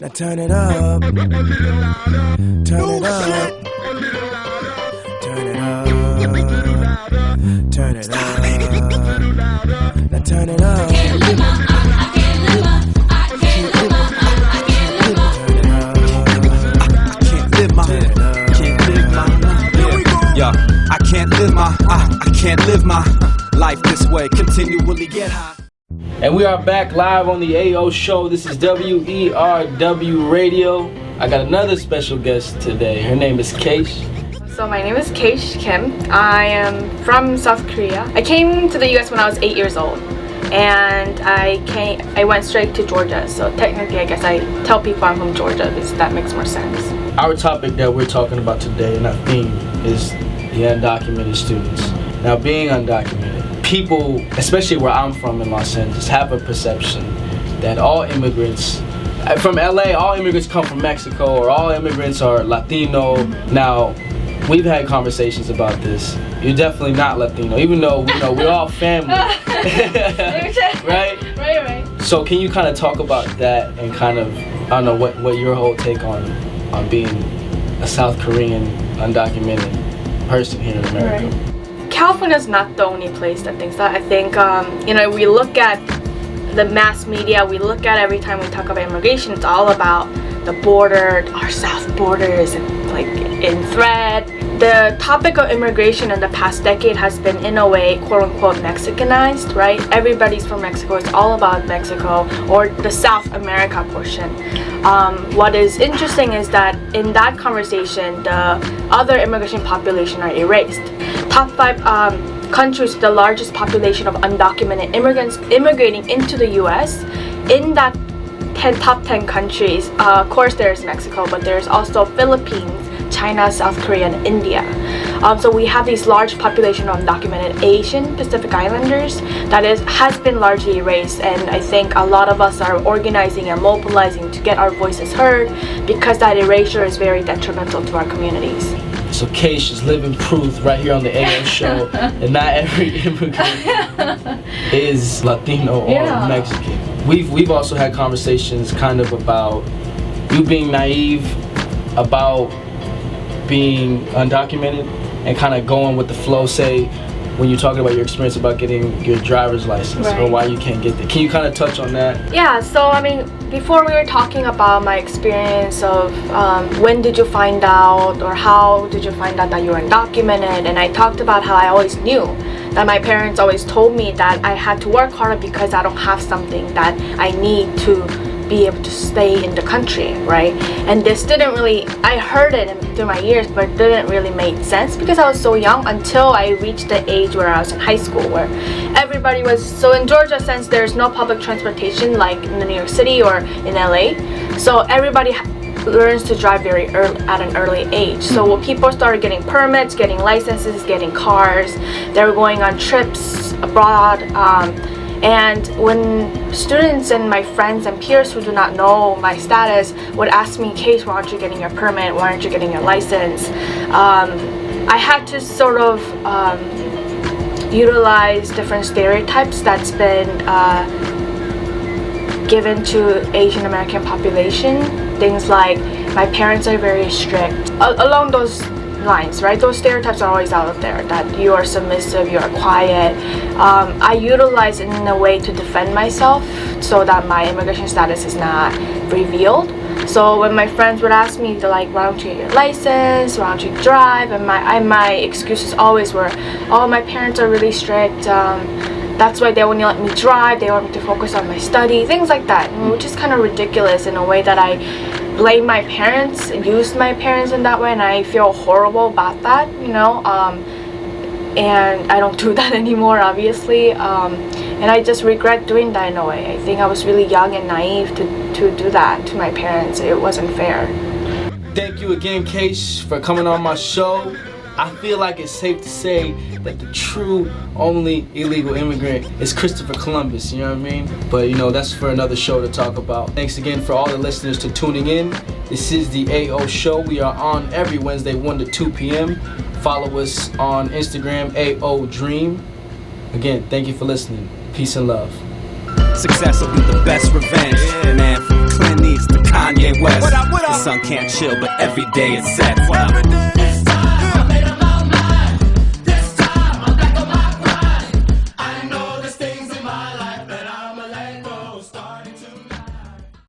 Now turn it up. Turn it up. Turn it up. Turn it up. Now turn it up. I can't live my life this way, continually get high. And we are back live on the AO show. This is WERW Radio. I got another special guest today. Her name is Keish. So my name is Keish Kim. I am from South Korea. I came to the US when I was 8 years old. And I went straight to Georgia. So technically I guess I tell people I'm from Georgia because that makes more sense. Our topic that we're talking about today and our theme is the undocumented students. Now, being undocumented, people, especially where I'm from in Los Angeles, have a perception that all immigrants from LA, all immigrants come from Mexico, or all immigrants are Latino. Now, we've had conversations about this. You're definitely not Latino, even though we're all family. Right? Right. So can you kind of talk about that and kind of, I don't know, what your whole take on being a South Korean undocumented person here in America? Right. California is not the only place that thinks that. I think, we look at the mass media, we look at every time we talk about immigration, it's all about the border, our south borders, and like in threat. The topic of immigration in the past decade has been, in a way, quote-unquote Mexicanized, right? Everybody's from Mexico. It's all about Mexico or the South America portion. What is interesting is that in that conversation, the other immigration population are erased. Top 5 countries with the largest population of undocumented immigrants immigrating into the US. In that top 10 countries, of course there's Mexico, but there's also Philippines, China, South Korea, and India. So we have these large population of undocumented Asian Pacific Islanders that has been largely erased, and I think a lot of us are organizing and mobilizing to get our voices heard because that erasure is very detrimental to our communities. So Keish is living proof right here on the AO show that not every immigrant is Latino or Mexican. We've also had conversations kind of about you being naive about being undocumented and kind of going with the flow, say when you're talking about your experience about getting your driver's license, right, or why you can't get there. Can you kind of touch on that? Yeah, so I mean, before we were talking about my experience of when did you find out or how did you find out that you were undocumented, and I talked about how I always knew that my parents always told me that I had to work harder because I don't have something that I need to be able to stay in the country, right? And this didn't really, I heard it through my ears, but it didn't really make sense because I was so young until I reached the age where I was in high school, where everybody was, so in Georgia, since there's no public transportation like in New York City or in LA, so everybody learns to drive very early, at an early age. So when people started getting permits, getting licenses, getting cars, they were going on trips abroad, and when students and my friends and peers who do not know my status would ask me, Keish, why aren't you getting your permit? Why aren't you getting your license? I had to sort of utilize different stereotypes that's been given to Asian American population. Things like my parents are very strict. Along those lines, right? Those stereotypes are always out there, that you are submissive, you are quiet. I utilize it in a way to defend myself so that my immigration status is not revealed. So when my friends would ask me to, like, why don't you get your license, why don't you drive, and my excuses always were, oh, my parents are really strict, that's why they won't let me drive, they want me to focus on my study, things like that, which is kind of ridiculous in a way that I blame my parents, used my parents in that way, and I feel horrible about that, and I don't do that anymore, obviously, and I just regret doing that in a way. I think I was really young and naive to do that to my parents. It wasn't fair. Thank you again, Keish, for coming on my show. I feel like it's safe to say that the true only illegal immigrant is Christopher Columbus, you know what I mean? But that's for another show to talk about. Thanks again for all the listeners to tuning in. This is the AO Show. We are on every Wednesday, 1 to 2 p.m. Follow us on Instagram, AO Dream. Again, thank you for listening. Peace and love. Success will be the best revenge. Man, from Clint East to Kanye sun can't chill, but every day it sets. What up?